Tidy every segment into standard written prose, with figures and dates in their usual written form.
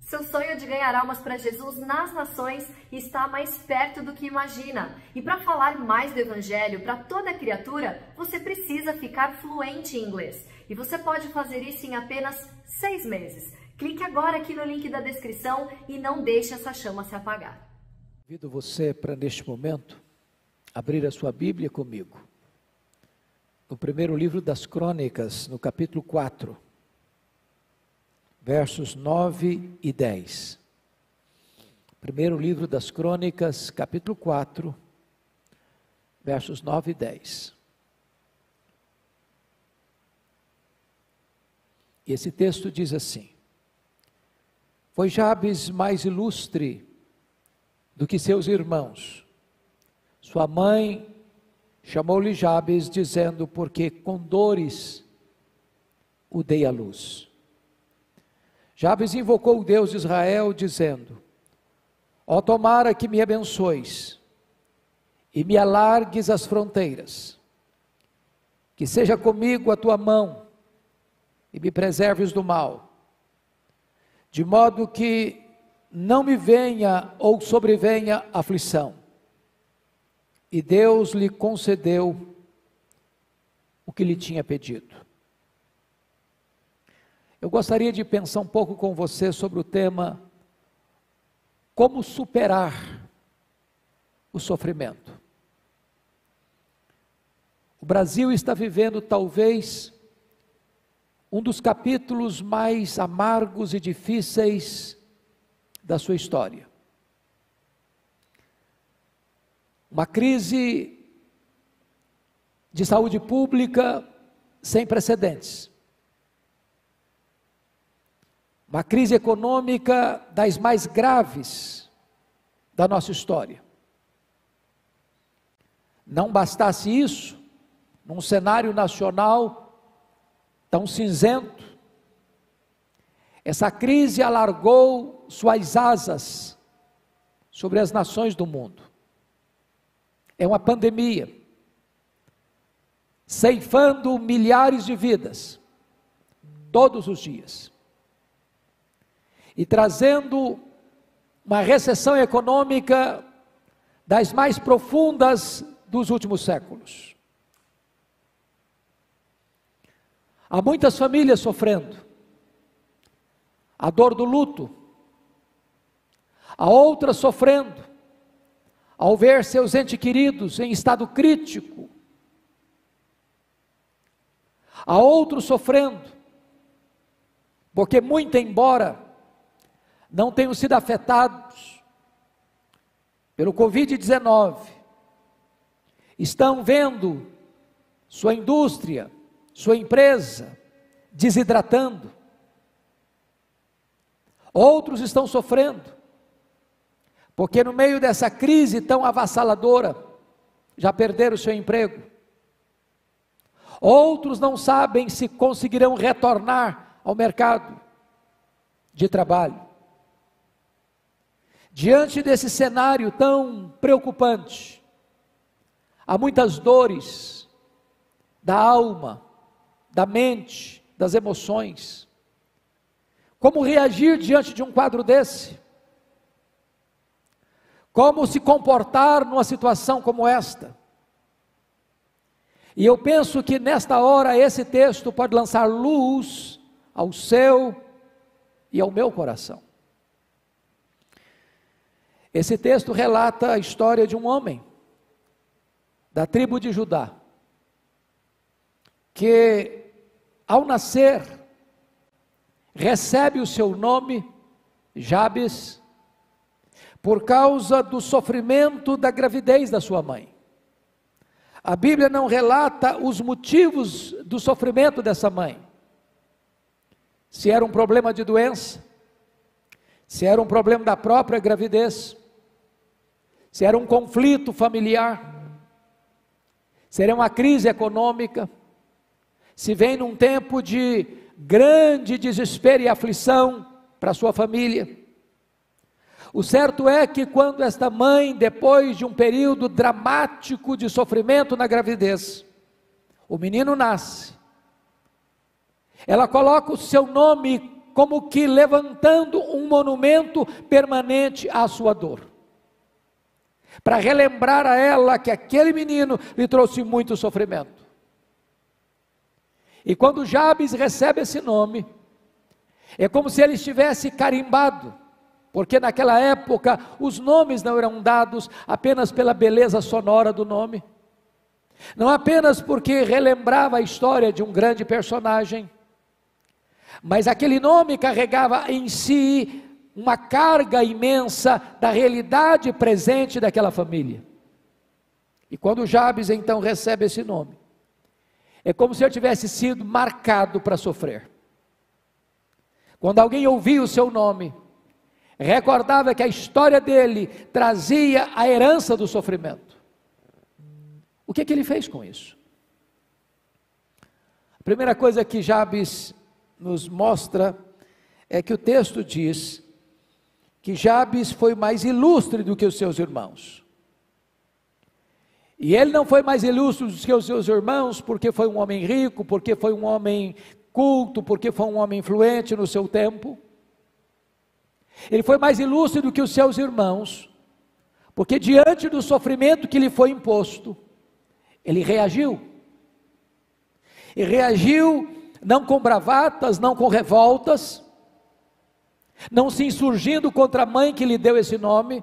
Seu sonho de ganhar almas para Jesus nas nações está mais perto do que imagina. E para falar mais do Evangelho para toda criatura, você precisa ficar fluente em inglês. E você pode fazer isso em apenas 6 meses. Clique agora aqui no link da descrição e não deixe essa chama se apagar. Convido você para, neste momento, abrir a sua Bíblia comigo. No primeiro livro das Crônicas, no capítulo 4. Versos 9 e 10. Primeiro livro das Crônicas, capítulo 4, versos 9 e 10. E esse texto diz assim: Foi Jabes mais ilustre do que seus irmãos. Sua mãe chamou-lhe Jabes, dizendo, porque com dores o dei à luz. Jabes invocou o Deus de Israel, dizendo, ó, tomara que me abençoes e me alargues as fronteiras, que seja comigo a tua mão e me preserves do mal, de modo que não me venha ou sobrevenha aflição. E Deus lhe concedeu o que lhe tinha pedido. Eu gostaria de pensar um pouco com você sobre o tema como superar o sofrimento. O Brasil está vivendo talvez um dos capítulos mais amargos e difíceis da sua história. Uma crise de saúde pública sem precedentes. Uma crise econômica das mais graves da nossa história. Não bastasse isso, num cenário nacional tão cinzento, essa crise alargou suas asas sobre as nações do mundo. É uma pandemia, ceifando milhares de vidas, todos os dias. E trazendo uma recessão econômica das mais profundas dos últimos séculos. Há muitas famílias sofrendo a dor do luto, há outras sofrendo ao ver seus entes queridos em estado crítico, há outros sofrendo, porque muito embora não tenham sido afetados pelo Covid-19, estão vendo sua indústria, sua empresa desidratando. Outros estão sofrendo, porque no meio dessa crise tão avassaladora, já perderam o seu emprego. Outros não sabem se conseguirão retornar ao mercado de trabalho. Diante desse cenário tão preocupante, há muitas dores da alma, da mente, das emoções. Como reagir diante de um quadro desse? Como se comportar numa situação como esta? E eu penso que nesta hora esse texto pode lançar luz ao seu e ao meu coração. Esse texto relata a história de um homem da tribo de Judá, que ao nascer recebe o seu nome, Jabes, por causa do sofrimento da gravidez da sua mãe. A Bíblia não relata os motivos do sofrimento dessa mãe. Se era um problema de doença, se era um problema da própria gravidez, se era um conflito familiar, se era uma crise econômica, se vem num tempo de grande desespero e aflição para a sua família. O certo é que quando esta mãe, depois de um período dramático de sofrimento na gravidez, o menino nasce, ela coloca o seu nome como que levantando um monumento permanente à sua dor, para relembrar a ela que aquele menino lhe trouxe muito sofrimento. E quando Jabes recebe esse nome, é como se ele estivesse carimbado, porque naquela época os nomes não eram dados apenas pela beleza sonora do nome, não apenas porque relembrava a história de um grande personagem, mas aquele nome carregava em si uma carga imensa da realidade presente daquela família. E quando Jabes então recebe esse nome, é como se ele tivesse sido marcado para sofrer. Quando alguém ouvia o seu nome, recordava que a história dele trazia a herança do sofrimento. O que ele fez com isso? A primeira coisa que Jabes nos mostra é que o texto diz que Jabes foi mais ilustre do que os seus irmãos. E ele não foi mais ilustre do que os seus irmãos porque foi um homem rico, porque foi um homem culto, porque foi um homem influente no seu tempo. Ele foi mais ilustre do que os seus irmãos, porque diante do sofrimento que lhe foi imposto, ele reagiu. E reagiu não com bravatas, não com revoltas, não se insurgindo contra a mãe que lhe deu esse nome,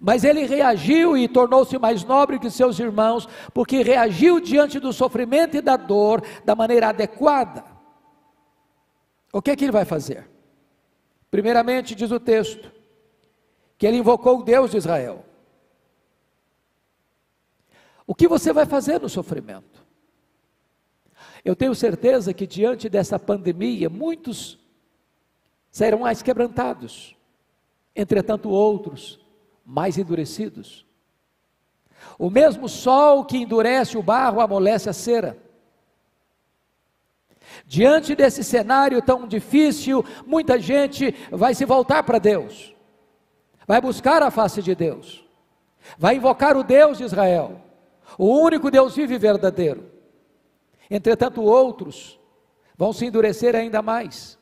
mas ele reagiu e tornou-se mais nobre que seus irmãos, porque reagiu diante do sofrimento e da dor da maneira adequada. O que ele vai fazer? Primeiramente, diz o texto, que ele invocou o Deus de Israel. O que você vai fazer no sofrimento? Eu tenho certeza que diante dessa pandemia, muitos serão mais quebrantados, entretanto outros mais endurecidos. O mesmo sol que endurece o barro amolece a cera. Diante desse cenário tão difícil, muita gente vai se voltar para Deus, vai buscar a face de Deus, vai invocar o Deus de Israel, o único Deus vivo e verdadeiro. Entretanto outros vão se endurecer ainda mais,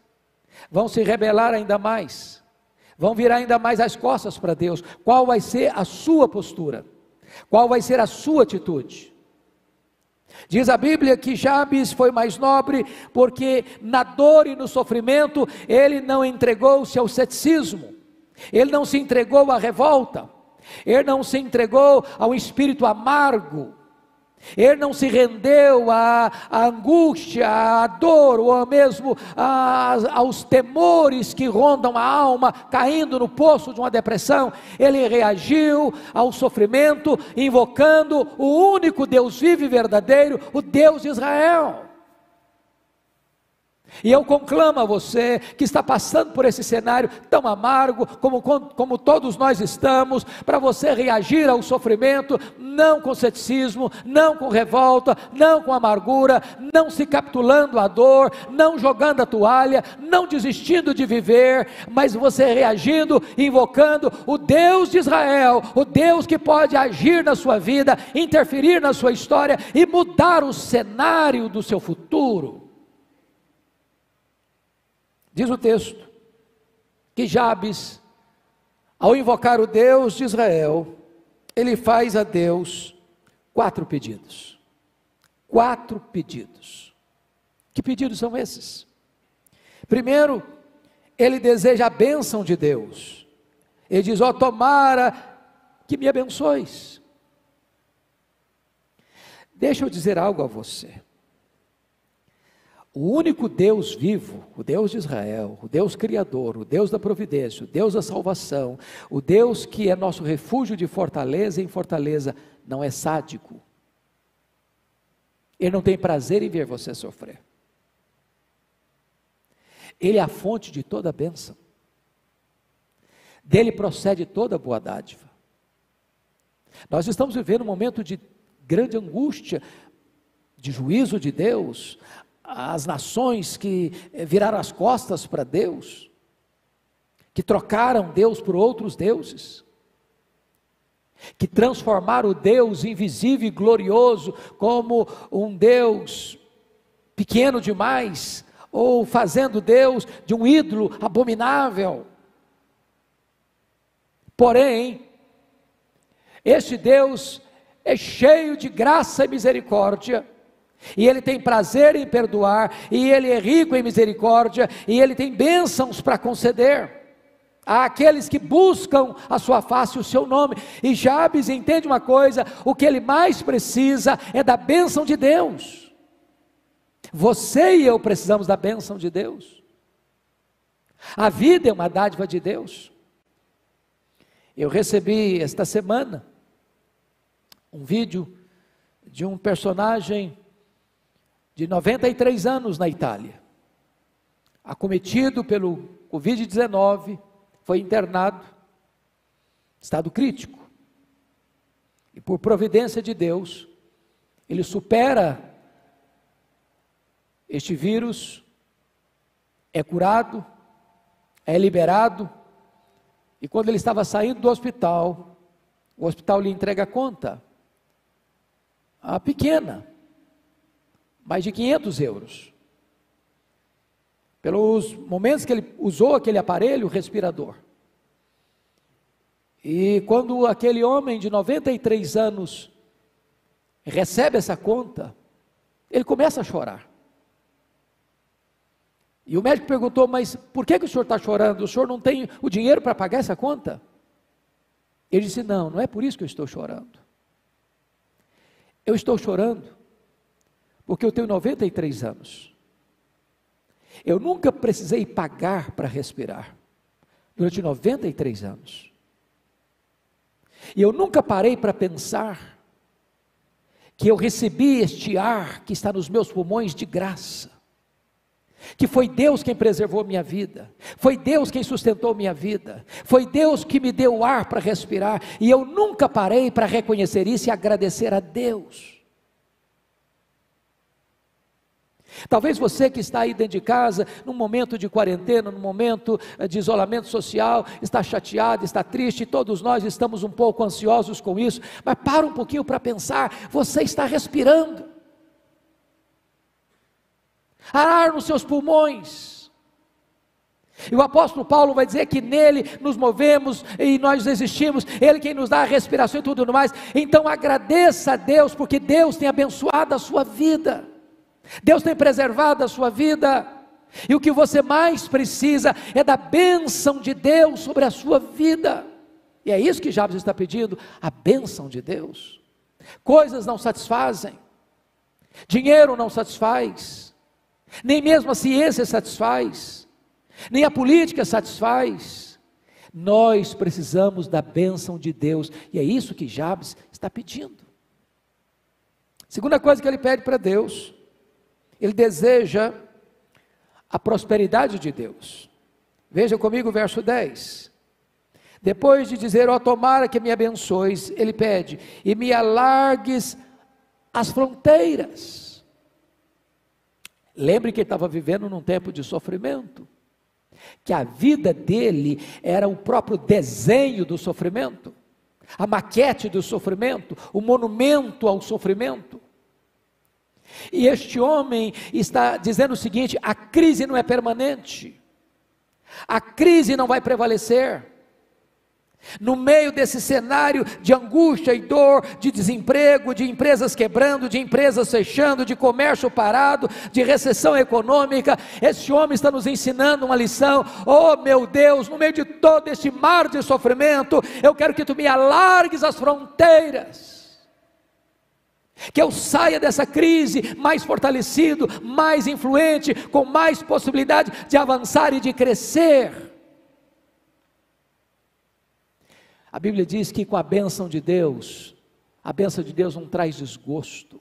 vão se rebelar ainda mais, vão virar ainda mais as costas para Deus. Qual vai ser a sua postura? Qual vai ser a sua atitude? Diz a Bíblia que Jabes foi mais nobre, porque na dor e no sofrimento, ele não entregou-se ao ceticismo, ele não se entregou à revolta, ele não se entregou ao espírito amargo, ele não se rendeu à angústia, à dor, ou mesmo aos temores que rondam a alma, caindo no poço de uma depressão. Ele reagiu ao sofrimento, invocando o único Deus vivo e verdadeiro, o Deus de Israel. E eu conclamo a você que está passando por esse cenário tão amargo, como todos nós estamos, para você reagir ao sofrimento, não com ceticismo, não com revolta, não com amargura, não se capitulando à dor, não jogando a toalha, não desistindo de viver, mas você reagindo, invocando o Deus de Israel, o Deus que pode agir na sua vida, interferir na sua história e mudar o cenário do seu futuro. Diz o texto, que Jabes, ao invocar o Deus de Israel, ele faz a Deus 4 pedidos. 4 pedidos. Que pedidos são esses? Primeiro, ele deseja a bênção de Deus. Ele diz, ó, tomara que me abençoes. Deixa eu dizer algo a você. O único Deus vivo, o Deus de Israel, o Deus criador, o Deus da providência, o Deus da salvação, o Deus que é nosso refúgio de fortaleza em fortaleza, não é sádico. Ele não tem prazer em ver você sofrer. Ele é a fonte de toda a bênção. Dele procede toda a boa dádiva. Nós estamos vivendo um momento de grande angústia, de juízo de Deus. As nações que viraram as costas para Deus, que trocaram Deus por outros deuses, que transformaram o Deus invisível e glorioso como um Deus pequeno demais, ou fazendo Deus de um ídolo abominável. Porém, este Deus é cheio de graça e misericórdia, e Ele tem prazer em perdoar, e Ele é rico em misericórdia, e Ele tem bênçãos para conceder àqueles que buscam a sua face, o seu nome. E Jabes entende uma coisa: o que ele mais precisa é da bênção de Deus. Você e eu precisamos da bênção de Deus. A vida é uma dádiva de Deus. Eu recebi esta semana um vídeo de um personagem de 93 anos na Itália, acometido pelo Covid-19, foi internado, estado crítico, e por providência de Deus, ele supera este vírus, é curado, é liberado, e quando ele estava saindo do hospital, o hospital lhe entrega a conta, a pequena, mais de 500 euros, pelos momentos que ele usou aquele aparelho respirador. E quando aquele homem de 93 anos recebe essa conta, ele começa a chorar. E o médico perguntou: mas por que o senhor está chorando? O senhor não tem o dinheiro para pagar essa conta? Ele disse: não, não é por isso que eu estou chorando. Eu estou chorando porque eu tenho 93 anos. Eu nunca precisei pagar para respirar, durante 93 anos. E eu nunca parei para pensar que eu recebi este ar que está nos meus pulmões de graça, que foi Deus quem preservou minha vida, foi Deus quem sustentou minha vida, foi Deus que me deu o ar para respirar, e eu nunca parei para reconhecer isso e agradecer a Deus. Talvez você que está aí dentro de casa, num momento de quarentena, num momento de isolamento social, está chateado, está triste, todos nós estamos um pouco ansiosos com isso, mas para um pouquinho para pensar: você está respirando, há ar nos seus pulmões, e o apóstolo Paulo vai dizer que nele nos movemos e nós existimos, Ele quem nos dá a respiração e tudo mais. Então agradeça a Deus, porque Deus tem abençoado a sua vida, Deus tem preservado a sua vida, e o que você mais precisa é da bênção de Deus sobre a sua vida, e é isso que Jabes está pedindo, a bênção de Deus. Coisas não satisfazem, dinheiro não satisfaz, nem mesmo a ciência satisfaz, nem a política satisfaz. Nós precisamos da bênção de Deus, e é isso que Jabes está pedindo. Segunda coisa que ele pede para Deus, ele deseja a prosperidade de Deus. Veja comigo o verso 10. Depois de dizer: ó, tomara que me abençoes, ele pede: e me alargues as fronteiras. Lembre que ele estava vivendo num tempo de sofrimento, que a vida dele era o próprio desenho do sofrimento, a maquete do sofrimento, o monumento ao sofrimento. E este homem está dizendo o seguinte: a crise não é permanente, a crise não vai prevalecer. No meio desse cenário de angústia e dor, de desemprego, de empresas quebrando, de empresas fechando, de comércio parado, de recessão econômica, esse homem está nos ensinando uma lição. Oh meu Deus, no meio de todo este mar de sofrimento, eu quero que tu me alargues as fronteiras, que eu saia dessa crise mais fortalecido, mais influente, com mais possibilidade de avançar e de crescer. A Bíblia diz que com a bênção de Deus não traz desgosto.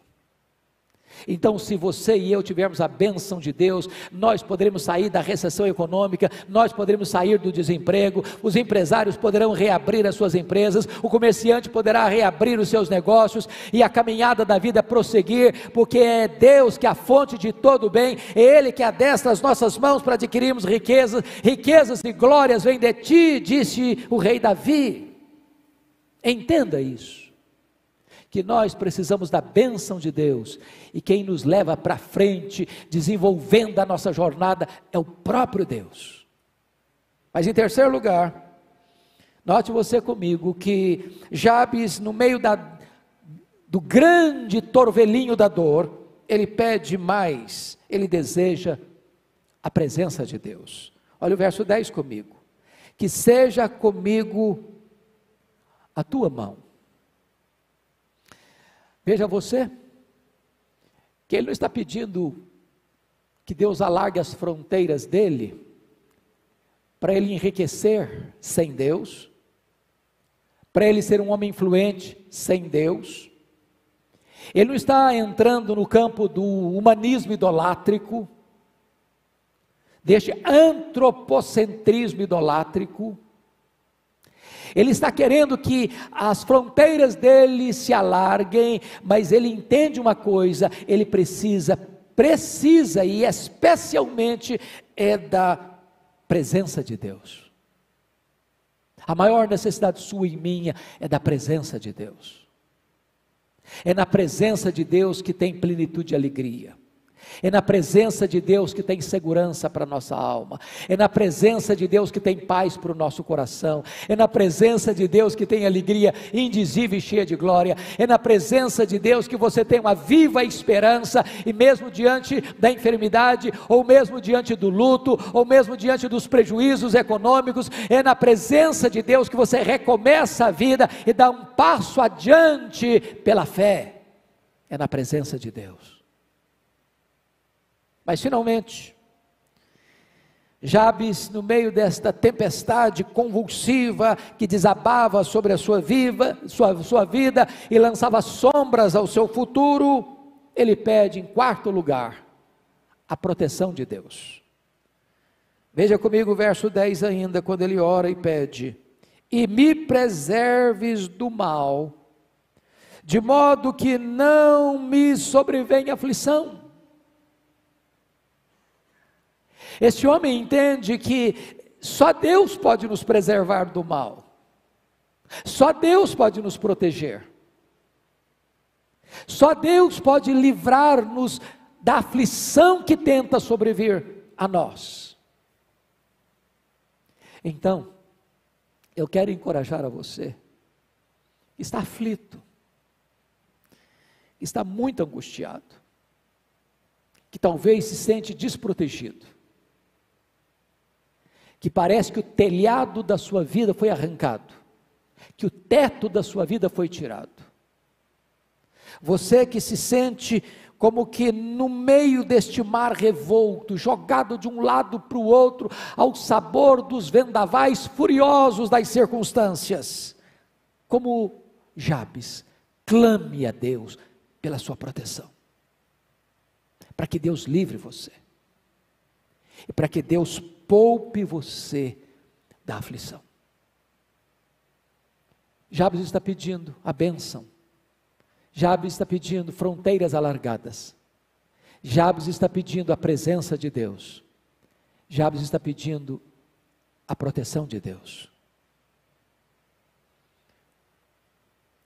Então, se você e eu tivermos a bênção de Deus, nós poderemos sair da recessão econômica, nós poderemos sair do desemprego, os empresários poderão reabrir as suas empresas, o comerciante poderá reabrir os seus negócios, e a caminhada da vida prosseguir, porque é Deus que é a fonte de todo o bem, é Ele que adestra as nossas mãos para adquirirmos riquezas, riquezas e glórias vêm de ti, disse o rei Davi. Entenda isso, que nós precisamos da bênção de Deus, e quem nos leva para frente, desenvolvendo a nossa jornada, é o próprio Deus. Mas em terceiro lugar, note você comigo, que Jabes, no meio do grande torvelinho da dor, ele pede mais, ele deseja a presença de Deus. Olha o verso 10 comigo: que seja comigo a tua mão. Veja você, que ele não está pedindo que Deus alargue as fronteiras dele, para ele enriquecer sem Deus, para ele ser um homem influente sem Deus. Ele não está entrando no campo do humanismo idolátrico, deste antropocentrismo idolátrico. Ele está querendo que as fronteiras dele se alarguem, mas ele entende uma coisa: ele precisa e especialmente é da presença de Deus. A maior necessidade sua e minha é da presença de Deus. É na presença de Deus que tem plenitude e alegria. É na presença de Deus que tem segurança para a nossa alma. É na presença de Deus que tem paz para o nosso coração. É na presença de Deus que tem alegria indizível e cheia de glória. É na presença de Deus que você tem uma viva esperança, e mesmo diante da enfermidade, ou mesmo diante do luto, ou mesmo diante dos prejuízos econômicos, é na presença de Deus que você recomeça a vida e dá um passo adiante pela fé. É na presença de Deus. Mas finalmente, Jabes, no meio desta tempestade convulsiva que desabava sobre a sua vida e lançava sombras ao seu futuro, ele pede em quarto lugar a proteção de Deus. Veja comigo o verso 10 ainda, quando ele ora e pede: e me preserves do mal, de modo que não me sobrevenha aflição. Este homem entende que só Deus pode nos preservar do mal, só Deus pode nos proteger, só Deus pode livrar-nos da aflição que tenta sobrevir a nós. Então, eu quero encorajar a você, que está aflito, que está muito angustiado, que talvez se sente desprotegido, que parece que o telhado da sua vida foi arrancado, que o teto da sua vida foi tirado. Você que se sente como que no meio deste mar revolto, jogado de um lado para o outro, ao sabor dos vendavais furiosos das circunstâncias, como Jabes, clame a Deus pela sua proteção, para que Deus livre você, e para que Deus poupe você da aflição. Jabes está pedindo a bênção, Jabes está pedindo fronteiras alargadas, Jabes está pedindo a presença de Deus, Jabes está pedindo a proteção de Deus.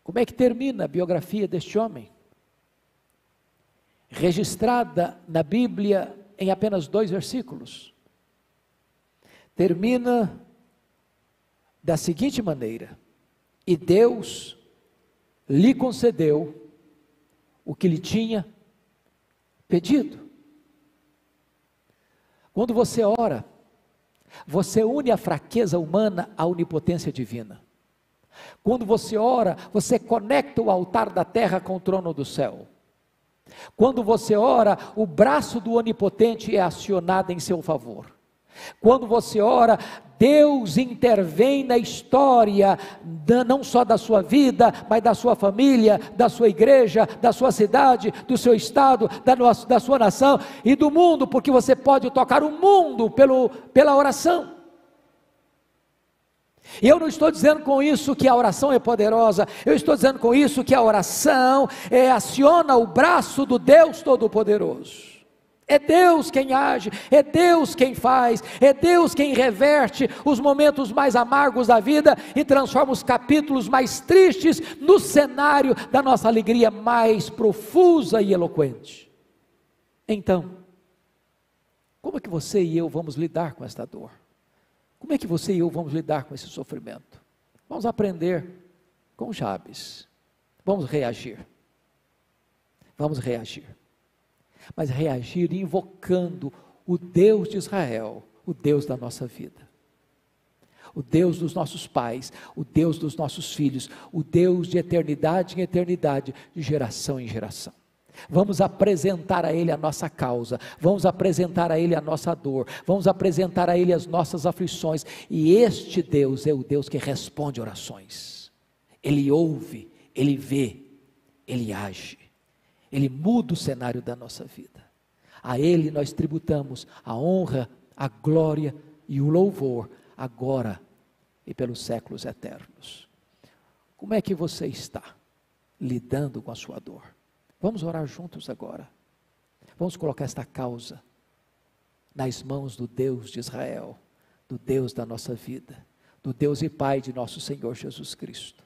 Como é que termina a biografia deste homem? Registrada na Bíblia em apenas 2 versículos. Termina da seguinte maneira: e Deus lhe concedeu o que lhe tinha pedido. Quando você ora, você une a fraqueza humana à onipotência divina. Quando você ora, você conecta o altar da terra com o trono do céu. Quando você ora, o braço do onipotente é acionado em seu favor. Quando você ora, Deus intervém na história, não só da sua vida, mas da sua família, da sua igreja, da sua cidade, do seu estado, da sua nação e do mundo, porque você pode tocar o mundo pela oração. E eu não estou dizendo com isso que a oração é poderosa, eu estou dizendo com isso que a oração aciona o braço do Deus Todo-Poderoso. É Deus quem age, é Deus quem faz, é Deus quem reverte os momentos mais amargos da vida e transforma os capítulos mais tristes no cenário da nossa alegria mais profusa e eloquente. Então, como é que você e eu vamos lidar com esta dor? Como é que você e eu vamos lidar com esse sofrimento? Vamos aprender com Jabes, vamos reagir. Vamos reagir. Mas reagir invocando o Deus de Israel, o Deus da nossa vida, o Deus dos nossos pais, o Deus dos nossos filhos, o Deus de eternidade em eternidade, de geração em geração. Vamos apresentar a Ele a nossa causa, vamos apresentar a Ele a nossa dor, vamos apresentar a Ele as nossas aflições, e este Deus é o Deus que responde orações. Ele ouve, Ele vê, Ele age. Ele muda o cenário da nossa vida. A Ele nós tributamos a honra, a glória e o louvor, agora e pelos séculos eternos. Como é que você está lidando com a sua dor? Vamos orar juntos agora. Vamos colocar esta causa nas mãos do Deus de Israel, do Deus da nossa vida, do Deus e Pai de nosso Senhor Jesus Cristo.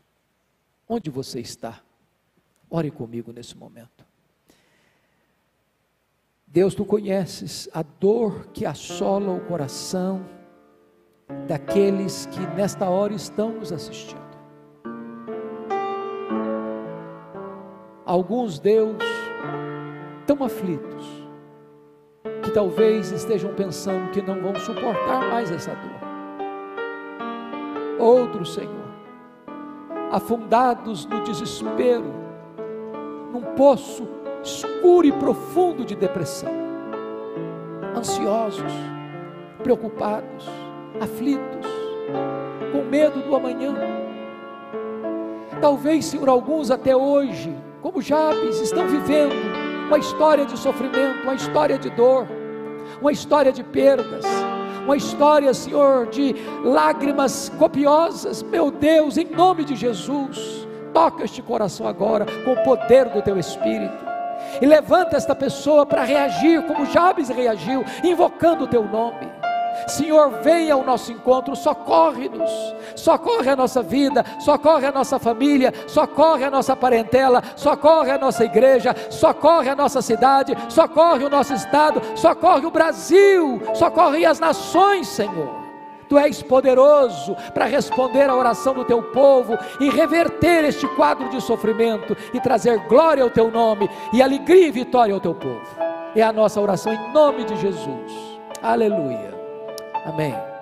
Onde você está? Ore comigo nesse momento. Deus, Tu conheces a dor que assola o coração daqueles que nesta hora estão nos assistindo. Alguns, Deus, tão aflitos, que talvez estejam pensando que não vão suportar mais essa dor. Outros, Senhor, afundados no desespero, num poço escuro e profundo de depressão, ansiosos, preocupados, aflitos, com medo do amanhã. Talvez, Senhor, alguns até hoje, como Jabes, estão vivendo uma história de sofrimento, uma história de dor, uma história de perdas, uma história, Senhor, de lágrimas copiosas. Meu Deus, em nome de Jesus, toca este coração agora com o poder do Teu Espírito, e levanta esta pessoa para reagir como Jabes reagiu, invocando o Teu nome. Senhor, venha ao nosso encontro, socorre-nos, socorre a nossa vida, socorre a nossa família, socorre a nossa parentela, socorre a nossa igreja, socorre a nossa cidade, socorre o nosso estado, socorre o Brasil, socorre as nações, Senhor. Tu és poderoso para responder à oração do Teu povo e reverter este quadro de sofrimento e trazer glória ao Teu nome e alegria e vitória ao Teu povo. É a nossa oração em nome de Jesus. Aleluia. Amém.